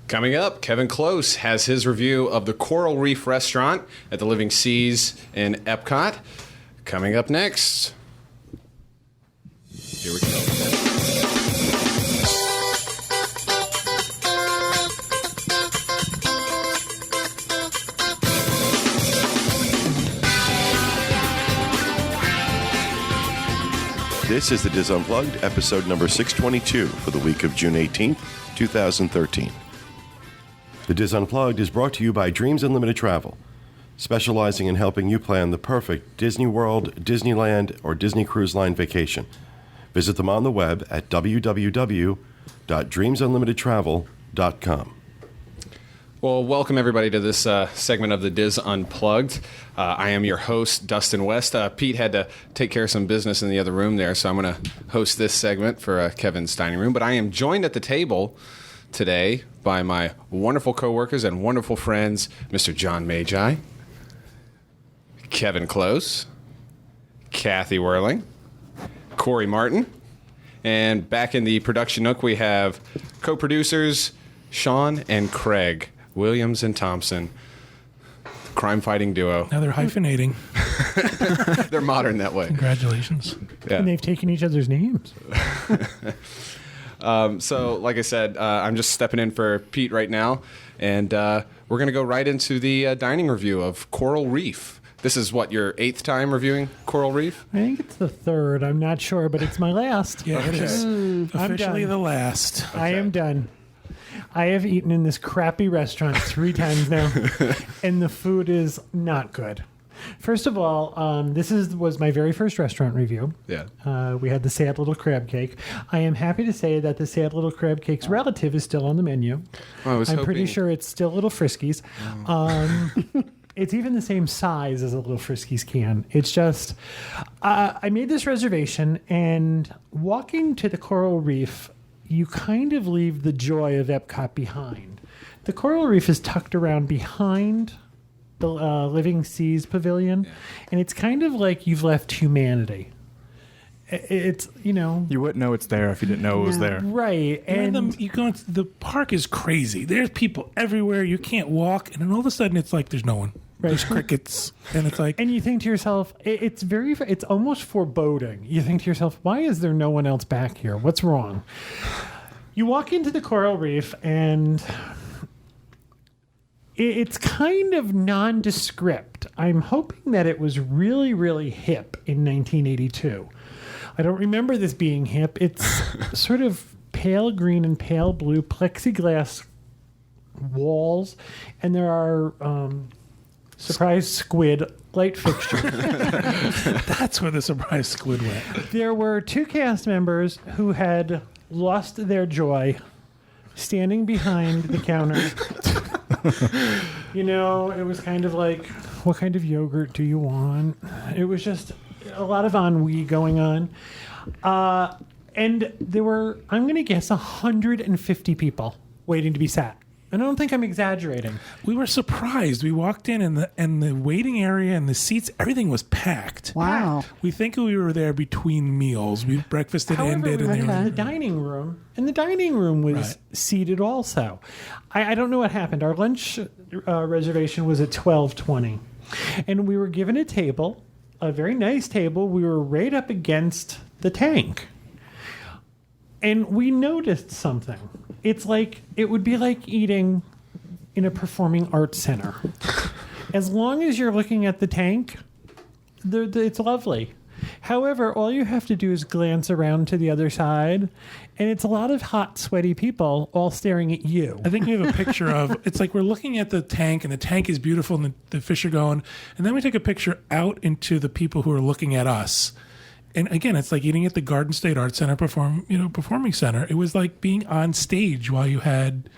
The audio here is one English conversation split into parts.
Coming up, Kevin Klose has his review of the Coral Reef restaurant at the Living Seas in Epcot. Coming up next. Here we go. This is the Diz Unplugged, episode number 622 for the week of June 18th, 2013. The Diz Unplugged is brought to you by Dreams Unlimited Travel, specializing in helping you plan the perfect Disney World, Disneyland, or Disney Cruise Line vacation. Visit them on the web at www.dreamsunlimitedtravel.com. Well, welcome everybody to this segment of the Diz Unplugged. I am your host, Dustin West. Pete had to take care of some business in the other room there, so I'm going to host this segment for Kevin's dining room. But I am joined at the table today by my wonderful coworkers and wonderful friends, Mr. John Magi, Kevin Klose, Kathy Whirling, Corey Martin, and back in the production nook we have co-producers Sean and Craig, Williams and Thompson, crime-fighting duo. Now they're hyphenating. They're modern that way. Congratulations. Yeah. And they've taken each other's names. So, like I said, I'm just stepping in for Pete right now, and we're going to go right into the dining review of Coral Reef. This is, what, your 8th time reviewing Coral Reef? I think it's the 3rd. I'm not sure, but it's my last. Yeah, it is. Officially the last. Okay. I am done. I have eaten in this crappy restaurant 3 times now, and the food is not good. First of all, this was my very first restaurant review. Yeah. We had the sad little crab cake. I am happy to say that the sad little crab cake's relative is still on the menu. Well, I'm pretty sure it's still Little Friskies. It's even the same size as a Little Friskies can. It's just, I made this reservation, and walking to the Coral Reef, you kind of leave the joy of Epcot behind. The Coral Reef is tucked around behind the Living Seas Pavilion, and it's kind of like you've left humanity. It's, You wouldn't know it's there if you didn't know it was there. Right. And The park is crazy. There's people everywhere. You can't walk, and then all of a sudden it's like there's no one. Right. There's crickets, and it's like... And you think to yourself, it's almost foreboding. You think to yourself, why is there no one else back here? What's wrong? You walk into the Coral Reef, and it's kind of nondescript. I'm hoping that it was really, really hip in 1982. I don't remember this being hip. It's sort of pale green and pale blue plexiglass walls, and there are... surprise squid light fixture. That's where the surprise squid went. There were 2 cast members who had lost their joy standing behind the counter. It was kind of like, what kind of yogurt do you want? It was just a lot of ennui going on. And there were, I'm going to guess, 150 people waiting to be sat. And I don't think I'm exaggerating. We were surprised. We walked in, and the waiting area and the seats, everything was packed. Wow. We think we were there between meals. Breakfast had However, ended. we went and to the dining room, and the dining room was Right. seated also. I don't know what happened. Our lunch reservation was at 12:20, and we were given a table, a very nice table. We were right up against the tank, and we noticed something. It would be like eating in a performing arts center. As long as you're looking at the tank, it's lovely. However, all you have to do is glance around to the other side, and it's a lot of hot, sweaty people all staring at you. I think we have a picture of, it's like we're looking at the tank, and the tank is beautiful, and the fish are going, and then we take a picture out into the people who are looking at us. And again, it's like eating at the Garden State Arts Center performing center. It was like being on stage while you had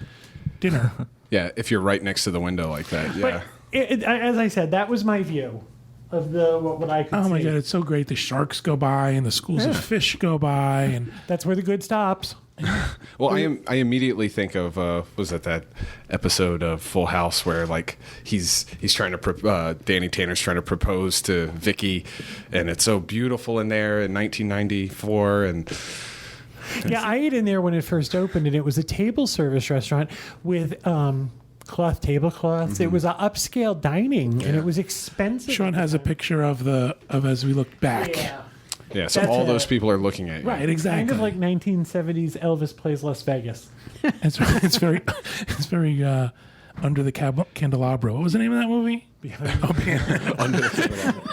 dinner. Yeah, if you're right next to the window like that. Yeah. But as I said, that was my view of what I could see. Oh my God, it's so great. The sharks go by and the schools of fish go by, and that's where the good stops. Well, I immediately think of was it that episode of Full House where like he's trying to Danny Tanner's trying to propose to Vicky, and it's so beautiful in there in 1994, and Yeah, I ate in there when it first opened, and it was a table service restaurant with cloth tablecloths. It was an upscale dining, and it was expensive. Sean has a picture of as we look back. Yeah, so That's all it. those people are looking at you. Right, exactly. Kind of like 1970s Elvis Plays Las Vegas. It's very Under the Candelabra. What was the name of that movie? Under the table.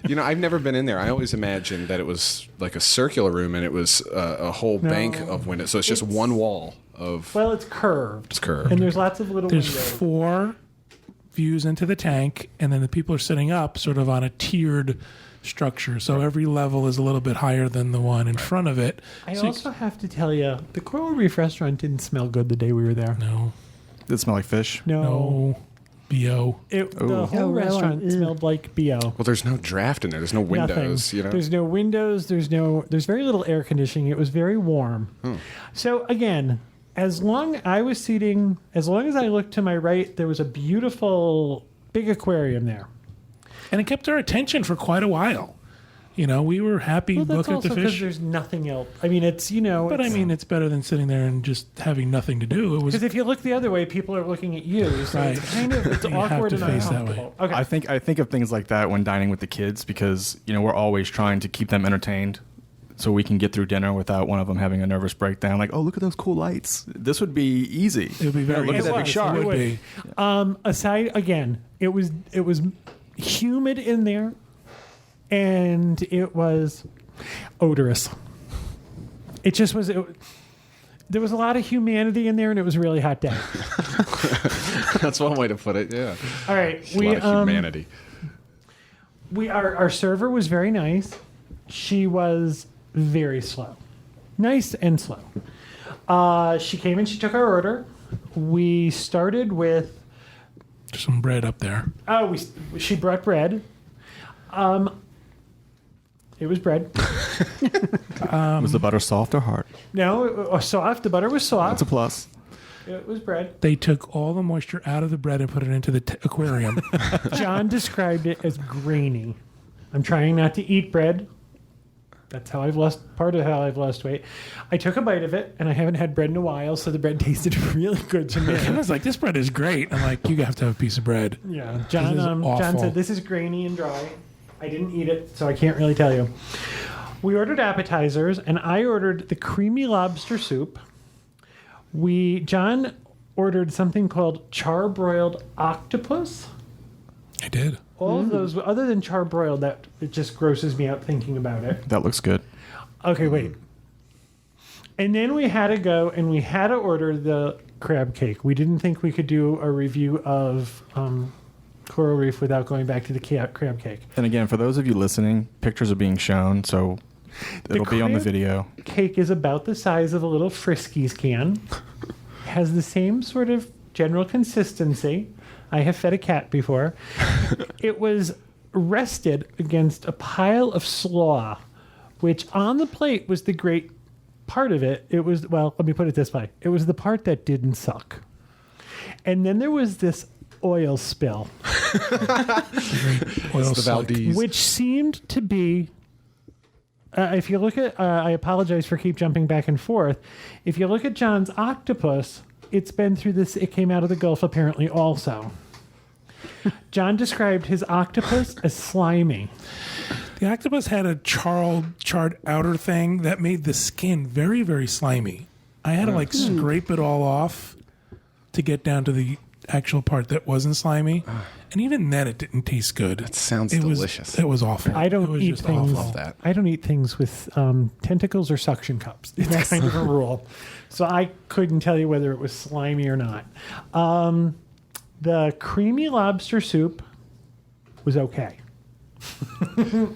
You know, I've never been in there. I always imagined that it was like a circular room and it was a whole bank of windows. So it's just one wall of... Well, it's curved. It's curved. And there's lots of little There's windows. 4 views into the tank, and then the people are sitting up sort of on a tiered structure. So every level is a little bit higher than the one in front of it. I So also have to tell you, the Coral Reef restaurant didn't smell good the day we were there. No. Did it smell like fish? No. B.O. The whole Oh, really? restaurant smelled like B.O. Well, there's no draft in there. There's no windows, Nothing. you know? There's no windows. There's very little air conditioning. It was very warm. So again, as long as I looked to my right, there was a beautiful big aquarium there. And it kept our attention for quite a while. You know, we were happy Well, that's looking at also the because fish. there's nothing else. I mean, it's But I mean, it's better than sitting there and just having nothing to do. It was because if you look the other way, people are looking at you. So Right. it's kind of it's You have awkward to and face that way. uncomfortable. Okay. I think of things like that when dining with the kids because we're always trying to keep them entertained, so we can get through dinner without one of them having a nervous breakdown. Like, oh, look at those cool lights. This would be easy. it would be very look at easy. that big was. shark. It would be. Aside again, it was humid in there, and it was odorous. It just was. There was a lot of humanity in there, and it was a really hot day. That's one way to put it, yeah. All right, A lot of humanity. Our server was very nice. She was very slow, nice and slow. She came in. She took our order. We started with. There's some bread up there. She brought bread. It was bread. Was the butter soft or hard? No, it was soft. The butter was That's soft. a plus. It was bread. They took all the moisture out of the bread and put it into the aquarium. John described it as grainy. I'm trying not to eat bread. That's how I've lost weight. I took a bite of it, and I haven't had bread in a while, so the bread tasted really good to me. I was like, this bread is great. I'm like, you have to have a piece of bread. Yeah, This John. is John awful. said this is grainy and dry. I didn't eat it, so I can't really tell you. We ordered appetizers, and I ordered the creamy lobster soup. John ordered something called Charbroiled Octopus. I did. All of those, other than charbroiled, that it just grosses me out thinking about it. That looks good. Okay, wait. And then we had to go and we had to order the crab cake. We didn't think we could do a review of Coral Reef without going back to the crab cake. And again, for those of you listening, pictures are being shown, so it'll be on the crab video. Cake is about the size of a little Friskies can. Has the same sort of general consistency. I have fed a cat before. It was rested against a pile of slaw, which on the plate was the great part of it. It was, well, let me put it this way. It was the part that didn't suck. And then there was this oil spill, Oil The slick. Valdez. which seemed to be, if you look at, I apologize for keep jumping back and forth. If you look at John's octopus, it's been through this, it came out of the Gulf apparently also. John described his octopus as slimy. The octopus had a charred outer thing that made the skin very, very slimy. I had to scrape it all off to get down to the actual part that wasn't slimy. And even then, it didn't taste good. That sounds it delicious. It was awful. I It don't was eat just things. awful. that. I don't eat things with tentacles or suction cups. It's kind of a rule. So I couldn't tell you whether it was slimy or not. The creamy lobster soup was okay.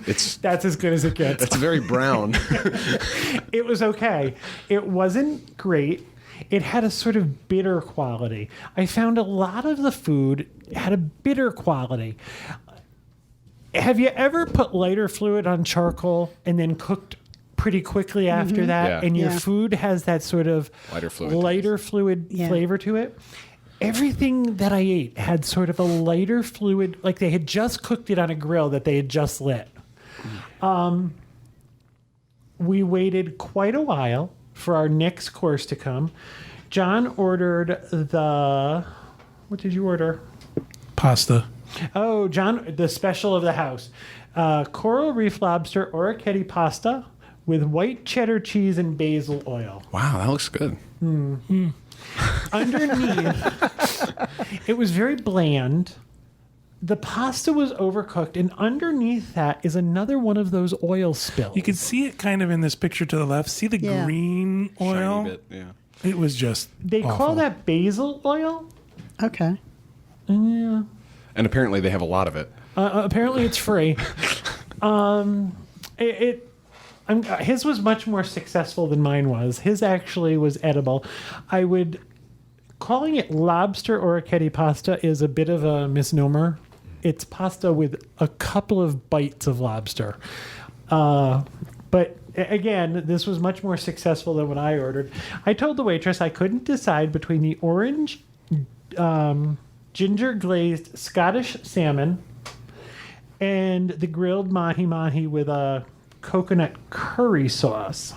It's That's as good as it gets. it's very brown. It was okay. It wasn't great. It had a sort of bitter quality. I found a lot of the food had a bitter quality. Have you ever put lighter fluid on charcoal and then cooked pretty quickly after that, Yeah. and your Yeah. food has that sort of Lighter fluid Yeah. flavor to it? Everything that I ate had sort of a lighter fluid, like they had just cooked it on a grill that they had just lit. We waited quite a while for our next course to come. John ordered what did you order? Pasta. Oh, John, the special of the house. Coral Reef Lobster Orecchiette pasta with white cheddar cheese and basil oil. Wow, that looks good. Underneath, it was very bland. The pasta was overcooked, and underneath that is another one of those oil spills. You can see it kind of in this picture to the left. See the green oil? Shiny bit, yeah. It was just They awful. call that basil oil? Okay. Yeah. And apparently they have a lot of it. Apparently it's free. His was much more successful than mine was. His actually was edible. Calling it lobster orecchiette pasta is a bit of a misnomer. It's pasta with a couple of bites of lobster. But again, this was much more successful than what I ordered. I told the waitress I couldn't decide between the orange ginger glazed Scottish salmon and the grilled mahi-mahi with a coconut curry sauce.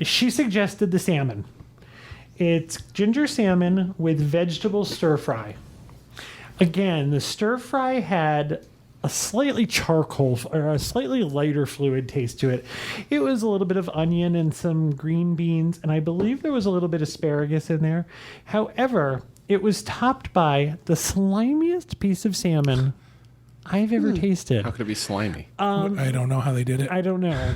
She suggested the salmon. It's ginger salmon with vegetable stir fry. Again, the stir fry had a slightly charcoal or a slightly lighter fluid taste to it. It was a little bit of onion and some green beans, and I believe there was a little bit of asparagus in there. However, it was topped by the slimiest piece of salmon I've ever tasted. How could it be slimy? I don't know how they did it. I don't know.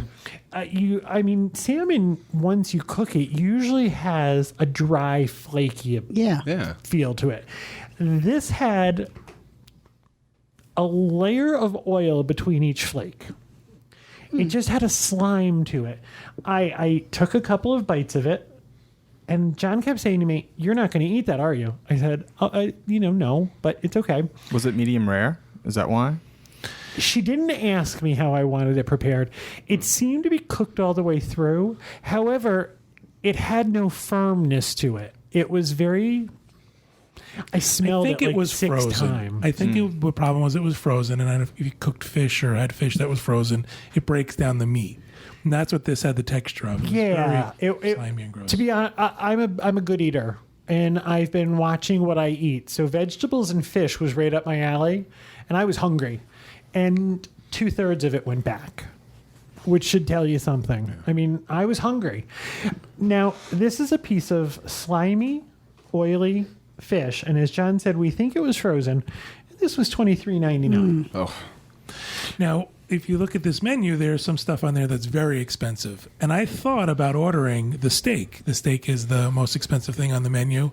Salmon, once you cook it, usually has a dry, flaky Yeah. feel to it. This had a layer of oil between each flake. It just had a slime to it. I took a couple of bites of it, and John kept saying to me, "You're not going to eat that, are you?" I said, no, but it's okay." Was it medium rare? Is that why? She didn't ask me how I wanted it prepared. It seemed to be cooked all the way through. However, it had no firmness to it. It was very... I smelled it was six frozen. times. I think the problem was it was frozen, and if you cooked fish or had fish that was frozen, it breaks down the meat. And that's what this had the texture of. It was very slimy and gross. To be honest, I'm a good eater, and I've been watching what I eat. So vegetables and fish was right up my alley, and I was hungry. And 2/3 of it went back, which should tell you something. I mean, I was hungry. Now, this is a piece of slimy, oily fish, and as John said, we think it was frozen. This was $23.99. Oh, Now, if you look at this menu, there's some stuff on there that's very expensive. And I thought about ordering the steak. The steak is the most expensive thing on the menu.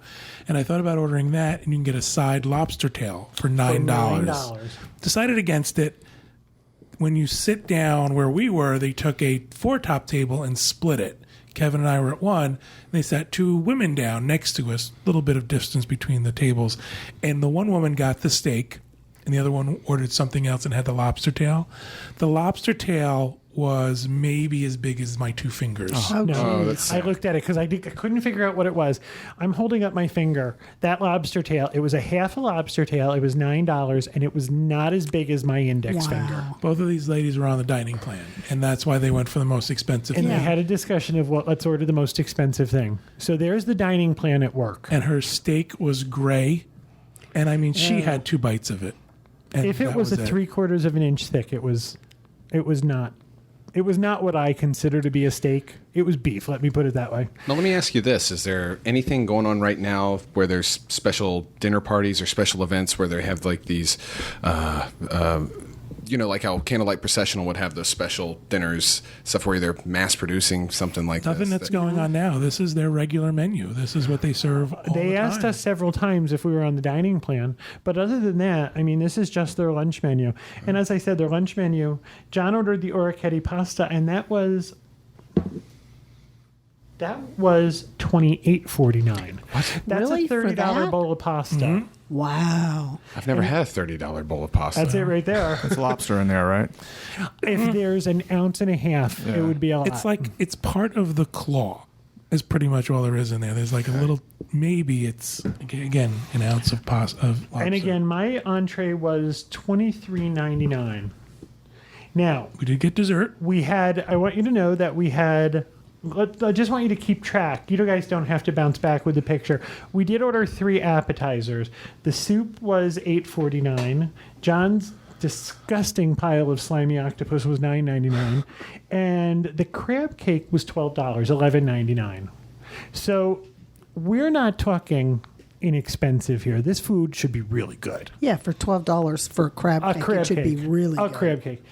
And I thought about ordering that, and you can get a side lobster tail for $9. Decided against it. When you sit down where we were, they took a 4-top table and split it. Kevin and I were at one. They sat 2 women down next to us, a little bit of distance between the tables. And the one woman got the steak, and the other one ordered something else and had the lobster tail. The lobster tail was maybe as big as my 2 fingers. I looked at it because I couldn't figure out what it was. I'm holding up my finger. That lobster tail, it was a half a lobster tail. It was $9, and it was not as big as my index finger. Both of these ladies were on the dining plan, and that's why they went for the most expensive And thing. they had a discussion of let's order the most expensive thing. So there's the dining plan at work. And her steak was gray, and I mean, she had 2 bites of it. And If it that was a 3/4 of an inch thick, it was not. It was not what I consider to be a steak. It was beef. Let me put it that way. now let me ask you this: is there anything going on right now where there's special dinner parties or special events where they have like these, like how Candlelight Processional would have those special dinners, stuff where they're mass producing something like Nothing this? that's going on now. This is their regular menu. This is what they serve all They the asked time. us several times if we were on the dining plan, but other than that, I mean, this is just their lunch menu. And as I said, their lunch menu, John ordered the orecchiette pasta, and that was $28.49. That's Really? a For $30 that? bowl of pasta. Wow. I've never had a $30 bowl of pasta. That's it right there. It's lobster in there, right? If there's an ounce and a half, it would be a lot. It's like it's part of the claw. Is pretty much all there is in there. There's like a little, maybe it's again an ounce of pasta of lobster. And again, my entree was $23.99. Now, we did get dessert. I want you to know that we had I just want you to keep track. You guys don't have to bounce back with the picture. We did order 3 appetizers. The soup was $8.49. John's disgusting pile of slimy octopus was $9.99, and the crab cake was $12, $11.99. So we're not talking inexpensive here. This food should be really good. Yeah, for $12 for a crab cake, it should be really good. A crab cake.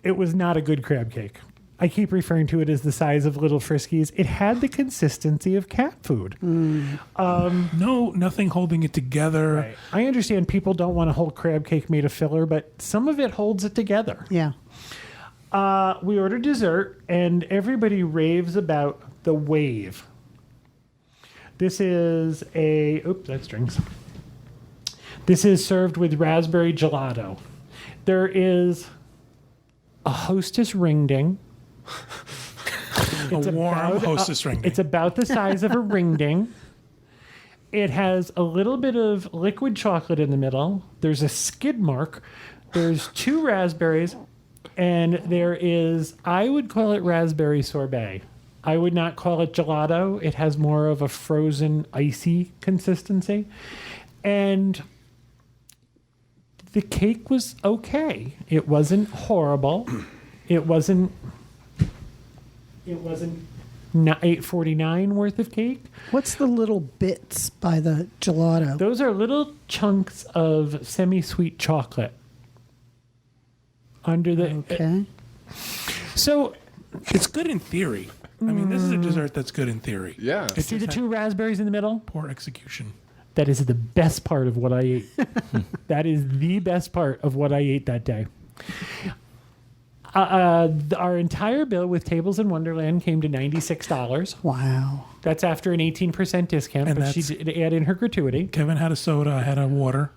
It was not a good crab cake. I keep referring to it as the size of Little Friskies. It had the consistency of cat food. No, nothing holding it together. Right. I understand people don't want a whole crab cake made of filler, but some of it holds it together. Yeah. We ordered dessert, and everybody raves about the wave. This is that's drinks. This is served with raspberry gelato. There is a Hostess ring ding. A warm Hostess ring ding. It's about the size of a ring ding. It has a little bit of liquid chocolate in the middle. There's a skid mark. There's 2 raspberries. And there is, I would call it raspberry sorbet. I would not call it gelato. It has more of a frozen, icy consistency. And the cake was okay. It wasn't horrible. It wasn't not $8.49 worth of cake. What's the little bits by the gelato? Those are little chunks of semi-sweet chocolate under the. Okay. So It's good in theory. I mean, this is a dessert that's good in theory. Yeah. It see the just 2 raspberries in the middle? had poor execution. That is the best part of what I ate. That is the best part of what I ate that day. Our entire bill with Tables in Wonderland came to $96. Wow. That's after an 18% discount, And but she that's- did add in her gratuity. Kevin had a soda. I had a water.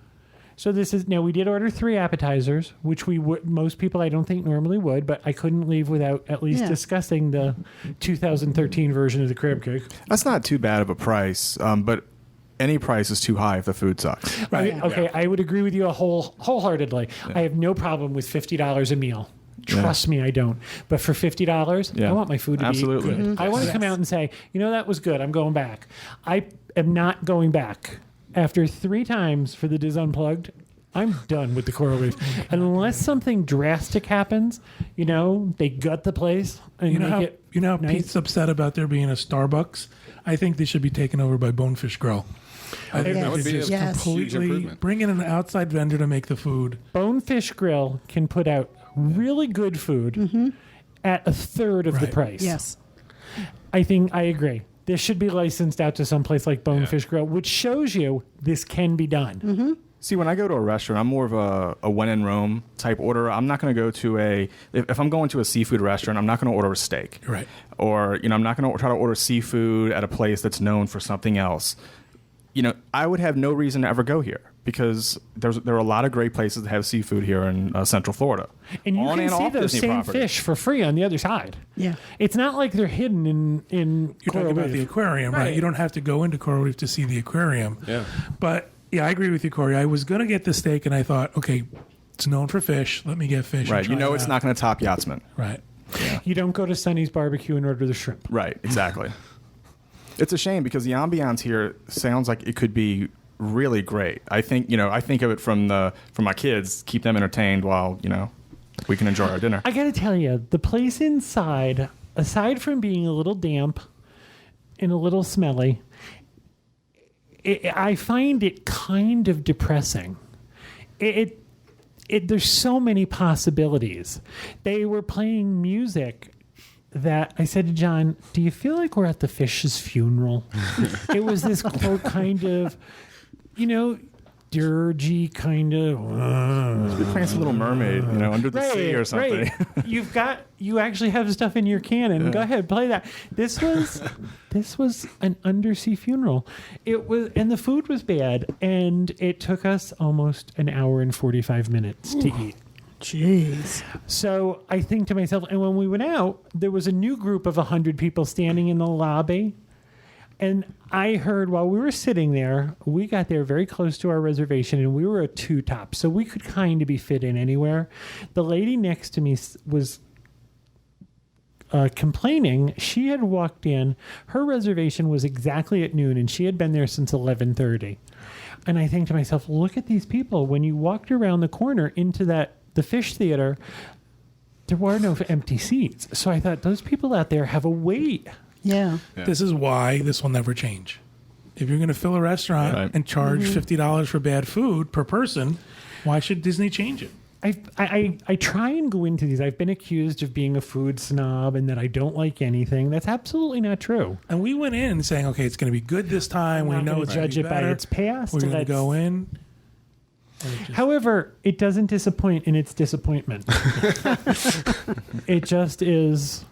So this is now we did order 3 appetizers, which we would most people I don't think normally would, but I couldn't leave without at least Yeah. discussing the 2013 version of the crab cake. That's not too bad of a price, but any price is too high if the food sucks. Right. Okay, I would agree with you wholeheartedly. I have no problem with $50 a meal. Trust me, I don't. But for $50, Yeah. I want my food to Absolutely. be good. I want to come out and say, that was good. I'm going back. I am not going back. After 3 times for the Diz Unplugged, I'm done with the coral reef. Unless something drastic happens, they gut the place and You know how make it how nice. Pete's upset about there being a Starbucks? I think they should be taken over by Bonefish Grill. I think That they would should be a just huge completely improvement. bring in an outside vendor to make the food. Bonefish Grill can put out really good food at 1/3 of the Right. price. Yes. I think I agree. This should be licensed out to some place like Bonefish Grill, which shows you this can be done. See, when I go to a restaurant, I'm more of a when in Rome type order. I'm not going to go to if I'm going to a seafood restaurant, I'm not going to order a steak. Right. Or, I'm not going to try to order seafood at a place that's known for something else. I would have no reason to ever go here because there are a lot of great places that have seafood here in Central Florida. And you On can see off those Disney same property. fish for free on the other side. Yeah. It's not like they're hidden in You're talking about Reef. the aquarium, right? Right. You don't have to go into Coral Reef to see the aquarium. Yeah. But yeah, I agree with you, Corey. I was going to get the steak, and I thought, okay, it's known for fish. Let me get fish. and Right. try it It's out. not going to top Yachtsman. Right. You don't go to Sonny's Barbecue and order the shrimp. Right. Exactly. It's a shame because the ambiance here sounds like it could be really great. I think of it from my kids, keep them entertained while we can enjoy our dinner. I got to tell you, the place inside, aside from being a little damp and a little smelly, I find it kind of depressing. There's so many possibilities. They were playing music that I said to John, do you feel like we're at the fish's funeral? It was this quote kind of, dirgy kind of. We're playing some Little Mermaid, under the sea or something. Right. You actually have stuff in your canon. Go ahead, play that. This was an undersea funeral. It was, and the food was bad, and it took us almost an hour and 45 minutes to eat. Jeez. So I think to myself, and when we went out, there was a new group of 100 people standing in the lobby. And I heard while we were sitting there, we got there very close to our reservation, and we were a 2 top, so we could kind of be fit in anywhere. The lady next to me was complaining. She had walked in. Her reservation was exactly at noon, and she had been there since 11:30. And I think to myself, look at these people. When you walked around the corner into the fish theater, there were no empty seats. So I thought, those people out there have a wait. Yeah. This is why this will never change. If you're going to fill a restaurant and charge $50 for bad food per person, why should Disney change it? I try and go into these. I've been accused of being a food snob and that I don't like anything. That's absolutely not true. And we went in saying, okay, it's going to be good this time. We know it's judge it by its past. We're going to go in. However, it doesn't disappoint in its disappointment. It just is.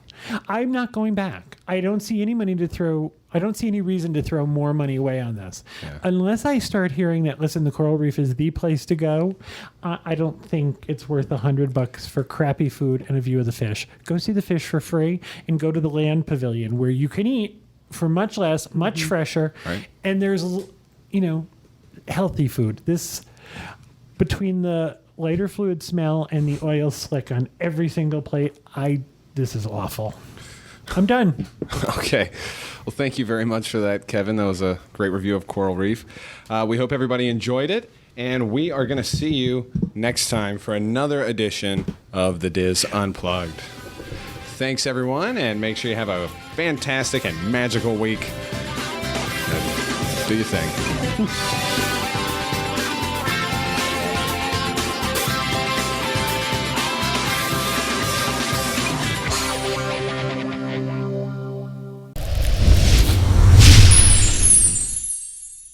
I'm not going back. I don't see any money to throw. I don't see any reason to throw more money away on this. Yeah. Unless I start hearing that, listen, the Coral Reef is the place to go, I don't think it's worth $100 for crappy food and a view of the fish. Go see the fish for free and go to the land pavilion where you can eat for much less, much fresher. Right. And there's, healthy food. This, between the lighter fluid smell and the oil slick on every single plate, this is awful. I'm done. Okay. Well, thank you very much for that, Kevin. That was a great review of Coral Reef. We hope everybody enjoyed it, and we are going to see you next time for another edition of the Diz Unplugged. Thanks, everyone, and make sure you have a fantastic and magical week. And do your thing.